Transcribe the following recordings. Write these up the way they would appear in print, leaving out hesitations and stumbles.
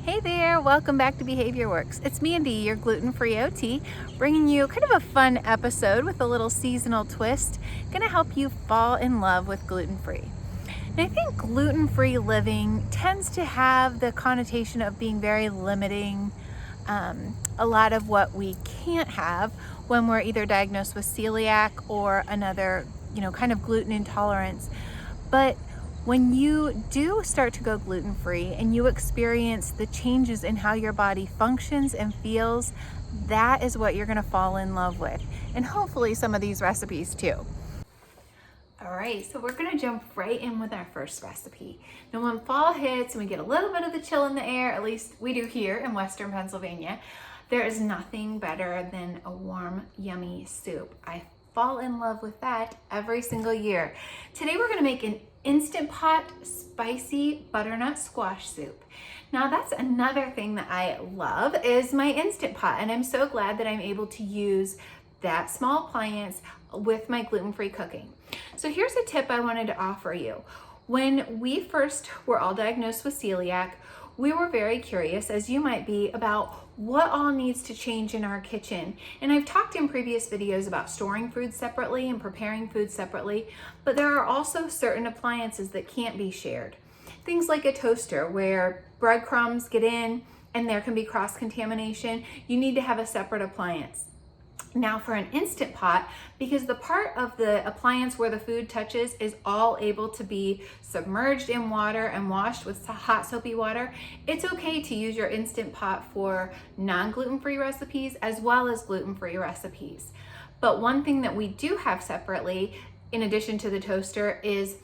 Hey there, welcome back to BehaviorWorx. It's Mandy, your gluten-free OT, bringing you kind of a fun episode with a little seasonal twist, gonna help you fall in love with gluten-free. And I think gluten-free living tends to have the connotation of being very limiting. A lot of what we can't have when we're either diagnosed with celiac or another, kind of gluten intolerance. But when you do start to go gluten-free and you experience the changes in how your body functions and feels, that is what you're gonna fall in love with. And hopefully some of these recipes too. All right, so we're gonna jump right in with our first recipe. Now when fall hits and we get a little bit of the chill in the air, at least we do here in Western Pennsylvania, there is nothing better than a warm, yummy soup. I fall in love with that every single year. Today we're gonna make an Instant Pot spicy butternut squash soup. Now that's another thing that I love is my Instant Pot, and I'm so glad that I'm able to use that small appliance with my gluten-free cooking. So here's a tip I wanted to offer you. When we first were all diagnosed with celiac, we were very curious, as you might be, about what all needs to change in our kitchen. And I've talked in previous videos about storing food separately and preparing food separately, but there are also certain appliances that can't be shared. Things like a toaster where breadcrumbs get in and there can be cross-contamination. You need to have a separate appliance. Now for an Instant Pot, because the part of the appliance where the food touches is all able to be submerged in water and washed with hot soapy water, it's okay to use your Instant Pot for non-gluten-free recipes as well as gluten-free recipes. But one thing that we do have separately, in addition to the toaster, is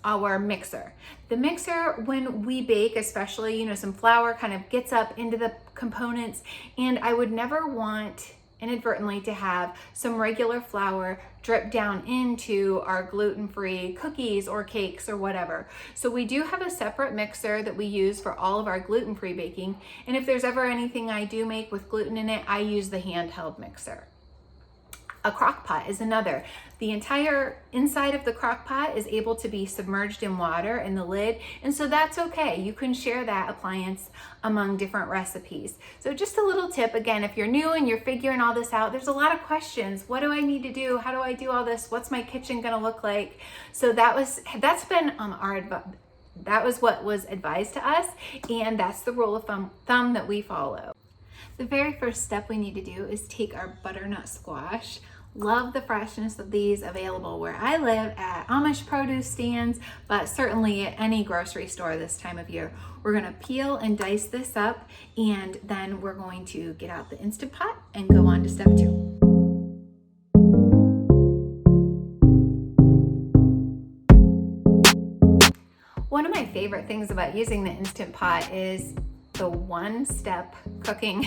our mixer. The mixer, when we bake, especially, some flour kind of gets up into the components, and I would never want inadvertently to have some regular flour drip down into our gluten-free cookies or cakes or whatever. So we do have a separate mixer that we use for all of our gluten-free baking. And if there's ever anything I do make with gluten in it, I use the handheld mixer. A crock pot is another. The entire inside of the crock pot is able to be submerged in water in the lid, and so that's okay. You can share that appliance among different recipes. So just a little tip, again, if you're new and you're figuring all this out, there's a lot of questions. What do I need to do? How do I do all this? What's my kitchen gonna look like? So that was what was advised to us, and that's the rule of thumb that we follow. The very first step we need to do is take our butternut squash. Love the freshness of these, available where I live at Amish produce stands, but certainly at any grocery store this time of year. We're gonna peel and dice this up, and then we're going to get out the Instant Pot and go on to step 2. One of my favorite things about using the Instant Pot is the one-step cooking.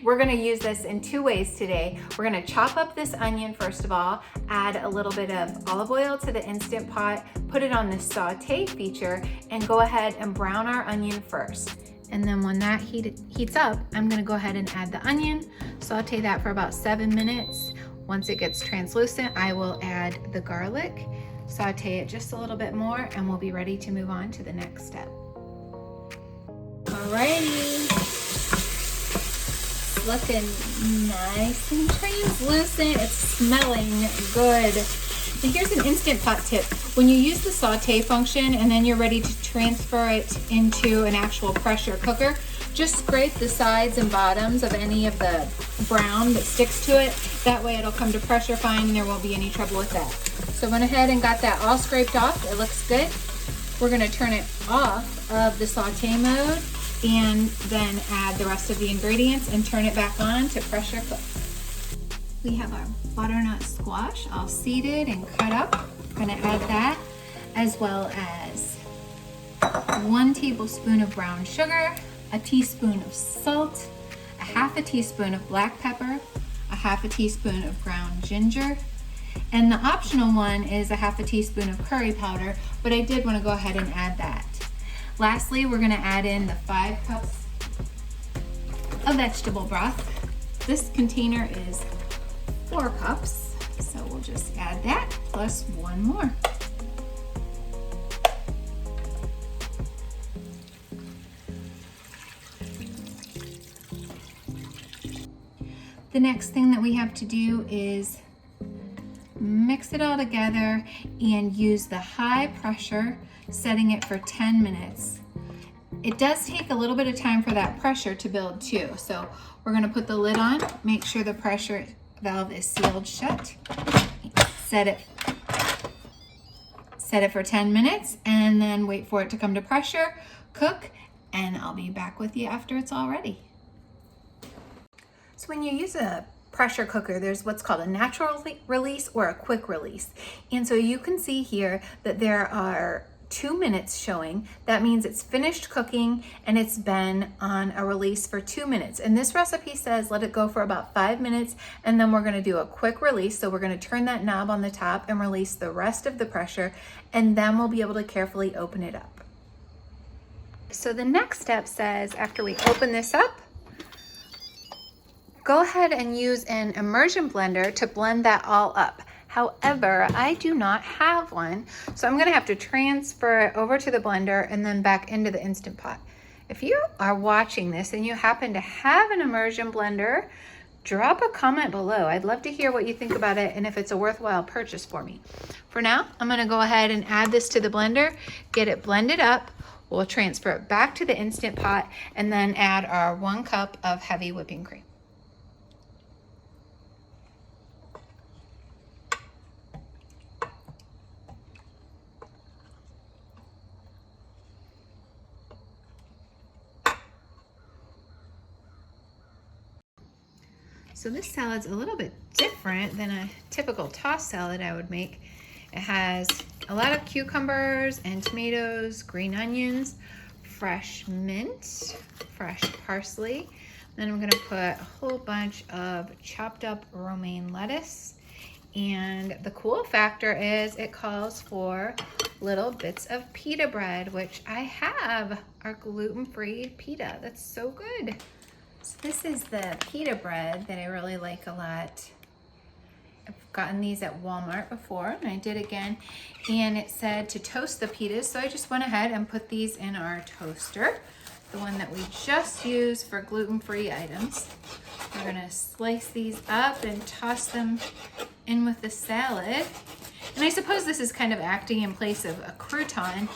We're gonna use this in 2 ways today. We're gonna chop up this onion first of all, add a little bit of olive oil to the Instant Pot, put it on the saute feature, and go ahead and brown our onion first. And then when that heats up, I'm gonna go ahead and add the onion, saute that for about 7 minutes. Once it gets translucent, I will add the garlic, saute it just a little bit more, and we'll be ready to move on to the next step. Alrighty, it's looking nice and translucent. It's smelling good. And here's an Instant Pot tip. When you use the saute function and then you're ready to transfer it into an actual pressure cooker, just scrape the sides and bottoms of any of the brown that sticks to it. That way it'll come to pressure fine and there won't be any trouble with that. So I went ahead and got that all scraped off. It looks good. We're gonna turn it off of the saute mode and then add the rest of the ingredients and turn it back on to pressure cook. We have our butternut squash all seeded and cut up. We're gonna add that, as well as 1 tablespoon of brown sugar, a teaspoon of salt, a half a teaspoon of black pepper, a half a teaspoon of ground ginger, and the optional one is a half a teaspoon of curry powder, but I did want to go ahead and add that. Lastly, we're going to add in the 5 cups of vegetable broth. This container is 4 cups, so we'll just add that plus 1 more. The next thing that we have to do is mix it all together and use the high pressure, setting it for 10 minutes. It does take a little bit of time for that pressure to build too. So we're gonna put the lid on, make sure the pressure valve is sealed shut, set it for 10 minutes, and then wait for it to come to pressure, cook, and I'll be back with you after it's all ready. So when you use a pressure cooker, there's what's called a natural release or a quick release. And so you can see here that there are 2 minutes showing. That means it's finished cooking and it's been on a release for 2 minutes. And this recipe says let it go for about 5 minutes, and then we're gonna do a quick release. So we're gonna turn that knob on the top and release the rest of the pressure, and then we'll be able to carefully open it up. So the next step says after we open this up, go ahead and use an immersion blender to blend that all up. However, I do not have one, so I'm gonna have to transfer it over to the blender and then back into the Instant Pot. If you are watching this and you happen to have an immersion blender, drop a comment below. I'd love to hear what you think about it and if it's a worthwhile purchase for me. For now, I'm gonna go ahead and add this to the blender, get it blended up. We'll transfer it back to the Instant Pot and then add our 1 cup of heavy whipping cream. So this salad's a little bit different than a typical tossed salad I would make. It has a lot of cucumbers and tomatoes, green onions, fresh mint, fresh parsley. Then I'm gonna put a whole bunch of chopped up romaine lettuce. And the cool factor is it calls for little bits of pita bread, which I have, our gluten-free pita. That's so good. So this is the pita bread that I really like a lot. I've gotten these at Walmart before, and I did again, and it said to toast the pitas, so I just went ahead and put these in our toaster, the one that we just use for gluten-free items. We're gonna slice these up and toss them in with the salad. And I suppose this is kind of acting in place of a crouton,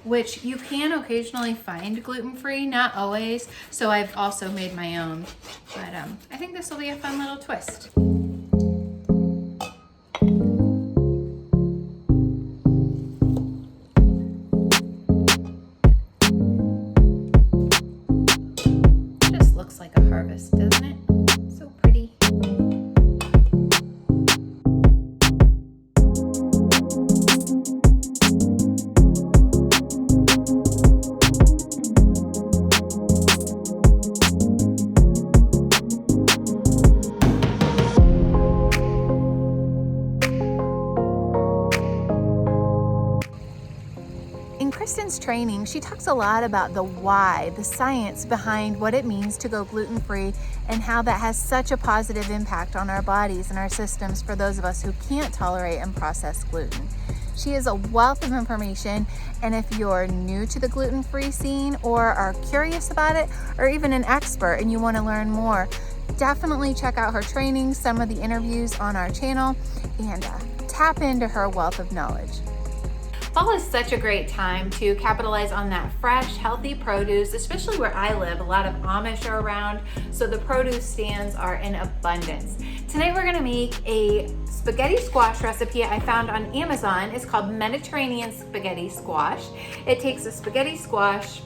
which you can occasionally find gluten-free, not always, so I've also made my own. But I think this will be a fun little twist. Just looks like a harvest, doesn't it? So pretty. In Kristan's training, she talks a lot about the why, the science behind what it means to go gluten-free and how that has such a positive impact on our bodies and our systems for those of us who can't tolerate and process gluten. She is a wealth of information, and if you're new to the gluten-free scene or are curious about it, or even an expert and you want to learn more, definitely check out her training, some of the interviews on our channel, and tap into her wealth of knowledge. Fall is such a great time to capitalize on that fresh, healthy produce, especially where I live. A lot of Amish are around, so the produce stands are in abundance. Tonight we're gonna make a spaghetti squash recipe I found on Amazon. It's called Mediterranean spaghetti squash. It takes a spaghetti squash,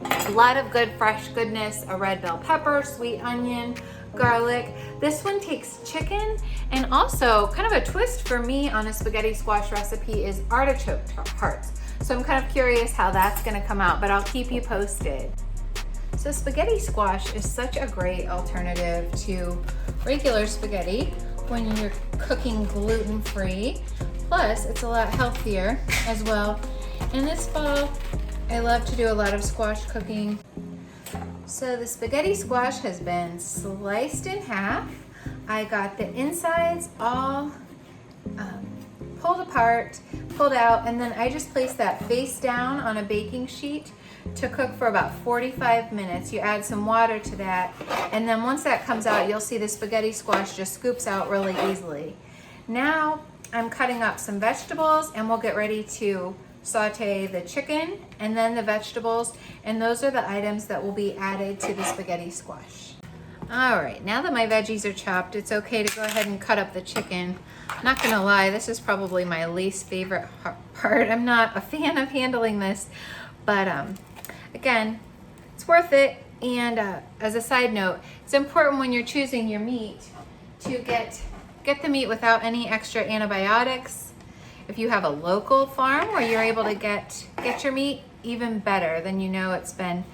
a lot of good fresh goodness, a red bell pepper, sweet onion, garlic. This one takes chicken, and also kind of a twist for me on a spaghetti squash recipe is artichoke hearts. So I'm kind of curious how that's gonna come out, but I'll keep you posted. So spaghetti squash is such a great alternative to regular spaghetti when you're cooking gluten-free. Plus, it's a lot healthier as well. And this fall, I love to do a lot of squash cooking. So the spaghetti squash has been sliced in half. I got the insides all pulled apart, pulled out, and then I just placed that face down on a baking sheet to cook for about 45 minutes. You add some water to that, and then once that comes out, you'll see the spaghetti squash just scoops out really easily. Now I'm cutting up some vegetables, and we'll get ready to saute the chicken and then the vegetables, and those are the items that will be added to the spaghetti squash. All right, now that my veggies are chopped, it's okay to go ahead and cut up the chicken. Not gonna lie, this is probably my least favorite part. I'm not a fan of handling this, but again, it's worth it. And as a side note, it's important when you're choosing your meat to get the meat without any extra antibiotics. If you have a local farm where you're able to get your meat, even better. Then you know it's been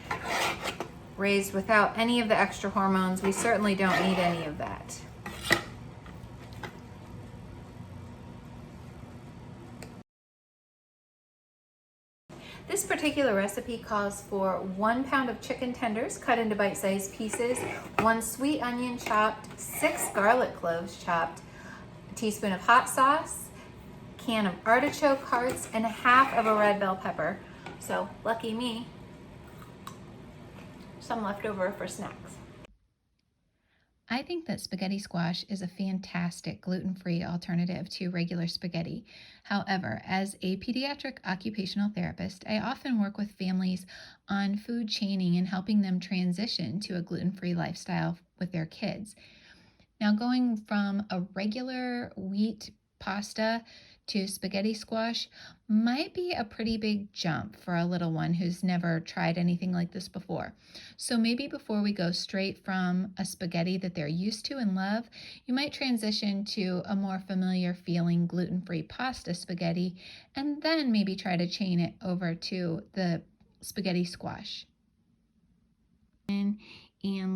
raised without any of the extra hormones. We certainly don't need any of that. This particular recipe calls for 1 pound of chicken tenders cut into bite-sized pieces, 1 sweet onion chopped, 6 garlic cloves chopped, a teaspoon of hot sauce, can of artichoke hearts, and 1/2 of a red bell pepper. So lucky me, some left over for snacks. I think that spaghetti squash is a fantastic gluten-free alternative to regular spaghetti. However, as a pediatric occupational therapist, I often work with families on food chaining and helping them transition to a gluten-free lifestyle with their kids. Now, going from a regular wheat pasta to spaghetti squash might be a pretty big jump for a little one who's never tried anything like this before. So maybe before we go straight from a spaghetti that they're used to and love, you might transition to a more familiar feeling gluten-free pasta spaghetti, and then maybe try to chain it over to the spaghetti squash. And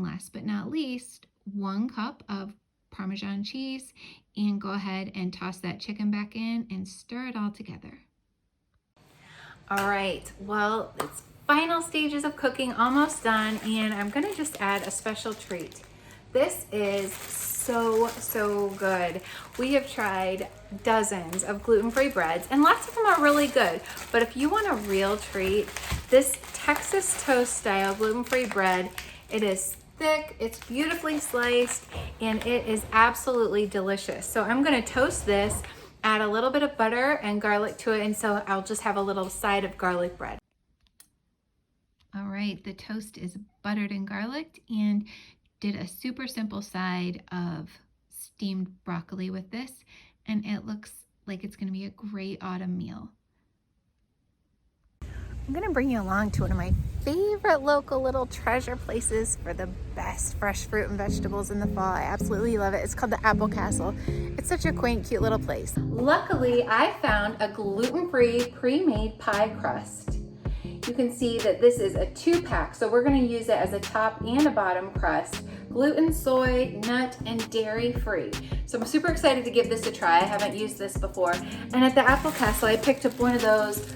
last but not least, 1 cup of Parmesan cheese, and go ahead and toss that chicken back in and stir it all together. All right, well, it's final stages of cooking, almost done, and I'm gonna just add a special treat. This is so good. We have tried dozens of gluten-free breads, and lots of them are really good, but if you want a real treat, this Texas toast style gluten-free bread, it is thick, it's beautifully sliced, and it is absolutely delicious. So I'm gonna toast this, add a little bit of butter and garlic to it, and so I'll just have a little side of garlic bread. All right, the toast is buttered and garlicked, and did a super simple side of steamed broccoli with this, and it looks like it's gonna be a great autumn meal. I'm gonna bring you along to one of my favorite local little treasure places for the best fresh fruit and vegetables in the fall. I absolutely love it. It's called the Apple Castle. It's such a quaint, cute little place. Luckily, I found a gluten-free pre-made pie crust. You can see that this is a 2-pack, so we're gonna use it as a top and a bottom crust. Gluten, soy, nut, and dairy-free. So I'm super excited to give this a try. I haven't used this before. And at the Apple Castle, I picked up one of those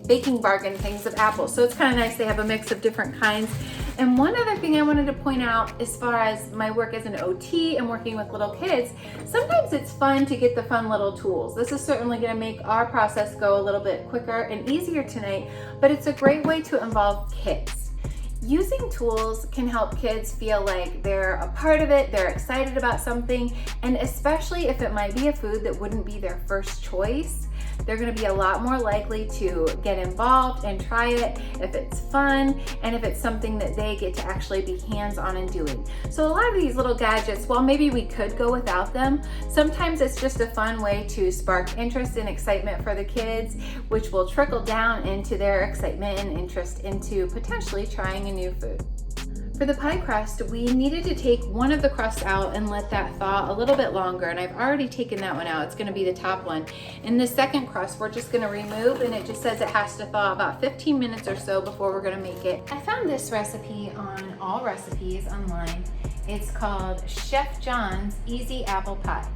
baking bargain things of apples. So it's kind of nice. They have a mix of different kinds. And one other thing I wanted to point out, as far as my work as an OT and working with little kids, sometimes it's fun to get the fun little tools. This is certainly going to make our process go a little bit quicker and easier tonight, but it's a great way to involve kids. Using tools can help kids feel like they're a part of it, they're excited about something, and especially if it might be a food that wouldn't be their first choice, they're going to be a lot more likely to get involved and try it if it's fun and if it's something that they get to actually be hands-on in doing. So a lot of these little gadgets, while maybe we could go without them, sometimes it's just a fun way to spark interest and excitement for the kids, which will trickle down into their excitement and interest into potentially trying a new food. For the pie crust, we needed to take one of the crusts out and let that thaw a little bit longer, and I've already taken that one out. It's going to be the top one. And the second crust we're just going to remove, and it just says it has to thaw about 15 minutes or so before we're going to make it. I found this recipe on All Recipes online. It's called Chef John's Easy Apple Pie.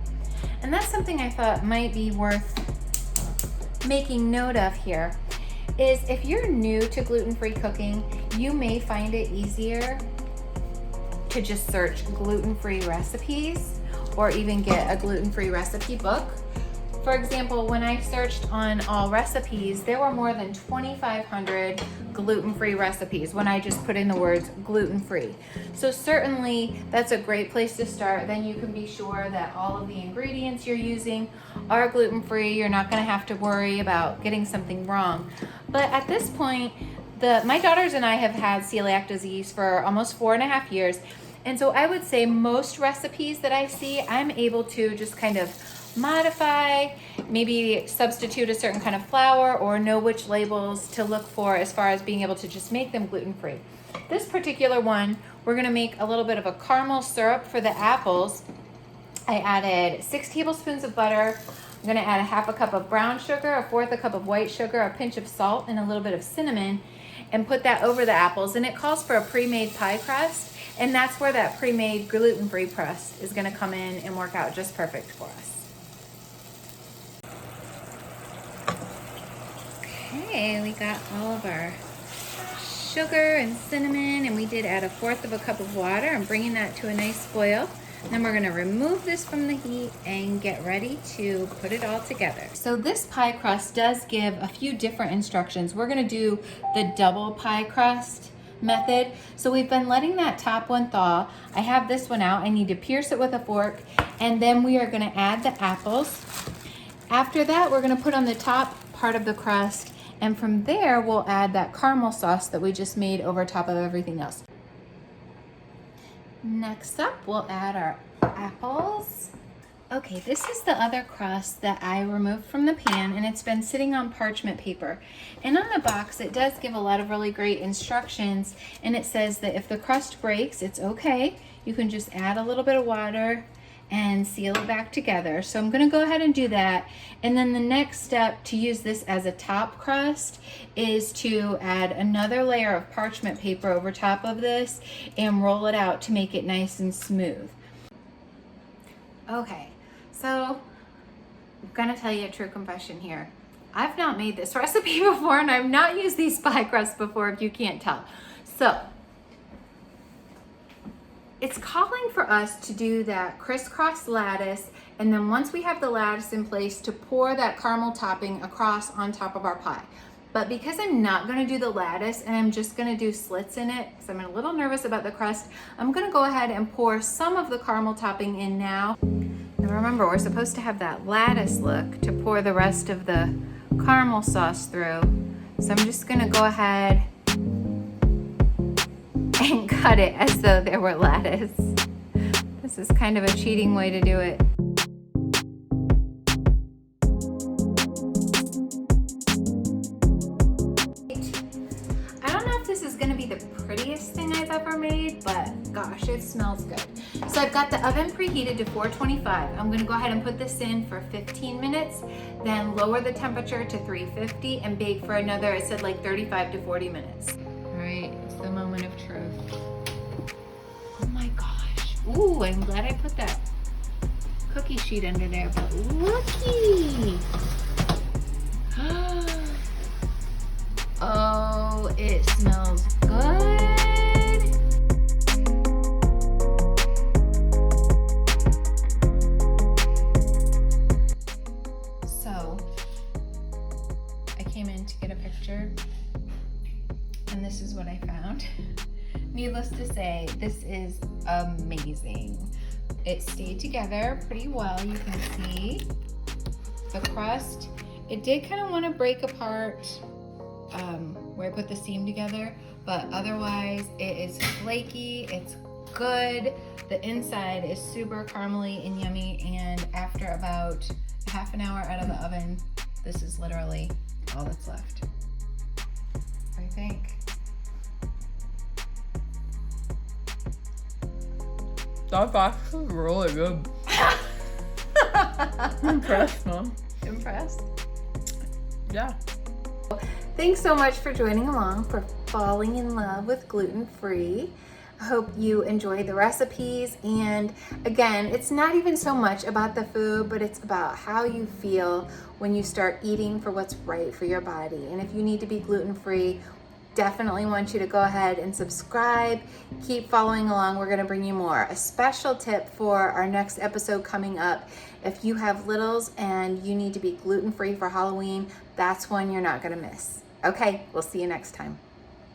And that's something I thought might be worth making note of here. Is if you're new to gluten-free cooking, you may find it easier to just search gluten-free recipes or even get a gluten-free recipe book. For example, when I searched on all recipes, there were more than 2,500 gluten-free recipes when I just put in the words gluten-free. So certainly that's a great place to start. Then you can be sure that all of the ingredients you're using are gluten-free. You're not gonna have to worry about getting something wrong. But at this point, my daughters and I have had celiac disease for almost 4.5 years. And so I would say most recipes that I see, I'm able to just kind of modify, maybe substitute a certain kind of flour, or know which labels to look for as far as being able to just make them gluten-free. This particular one, we're gonna make a little bit of a caramel syrup for the apples. I added 6 tablespoons of butter. I'm gonna add a 1/2 cup of brown sugar, 1/4 cup of white sugar, a pinch of salt, and a little bit of cinnamon, and put that over the apples. And it calls for a pre-made pie crust, and that's where that pre-made gluten-free crust is gonna come in and work out just perfect for us. Okay, we got all of our sugar and cinnamon, and we did add 1/4 cup of water. I'm bringing that to a nice boil. Then we're gonna remove this from the heat and get ready to put it all together. So this pie crust does give a few different instructions. We're gonna do the double pie crust method. So we've been letting that top one thaw. I have this one out. I need to pierce it with a fork, and then we are gonna add the apples. After that, we're gonna put on the top part of the crust, and from there, we'll add that caramel sauce that we just made over top of everything else. Next up, we'll add our apples. Okay, this is the other crust that I removed from the pan, and it's been sitting on parchment paper. And on the box, it does give a lot of really great instructions, and it says that if the crust breaks, it's okay. You can just add a little bit of water and seal it back together. So I'm gonna go ahead and do that. And then the next step to use this as a top crust is to add another layer of parchment paper over top of this and roll it out to make it nice and smooth. Okay, so I'm gonna tell you a true confession here. I've not made this recipe before, and I've not used these pie crusts before, if you can't tell. So it's calling for us to do that crisscross lattice, and then once we have the lattice in place, to pour that caramel topping across on top of our pie. But because I'm not gonna do the lattice and I'm just gonna do slits in it, because I'm a little nervous about the crust, I'm gonna go ahead and pour some of the caramel topping in now. And remember, we're supposed to have that lattice look to pour the rest of the caramel sauce through. So I'm just gonna go ahead and cut it as though there were lattice. This is kind of a cheating way to do it. I don't know if this is gonna be the prettiest thing I've ever made, but gosh, it smells good. So I've got the oven preheated to 425. I'm gonna go ahead and put this in for 15 minutes, then lower the temperature to 350 and bake for another, it said like 35 to 40 minutes. All right, it's the moment of truth. Oh my gosh. Ooh, I'm glad I put that cookie sheet under there, but looky. Oh, it smells good. So, I came in to get a picture, and this is what I found. Needless to say, this is amazing. It stayed together pretty well. You can see the crust. It did kind of want to break apart where I put the seam together, but otherwise it is flaky, it's good. The inside is super caramely and yummy, and after about half an hour out of the oven, this is literally all that's left. I think. That's actually really good. I'm impressed, Mom. Impressed? Yeah. Thanks so much for joining along for falling in love with gluten-free. I hope you enjoy the recipes, and again, it's not even so much about the food, but it's about how you feel when you start eating for what's right for your body. And if you need to be gluten-free, definitely want you to go ahead and subscribe. Keep following along. We're going to bring you more. A special tip for our next episode coming up: if you have littles and you need to be gluten-free for Halloween, that's one you're not going to miss. Okay, we'll see you next time.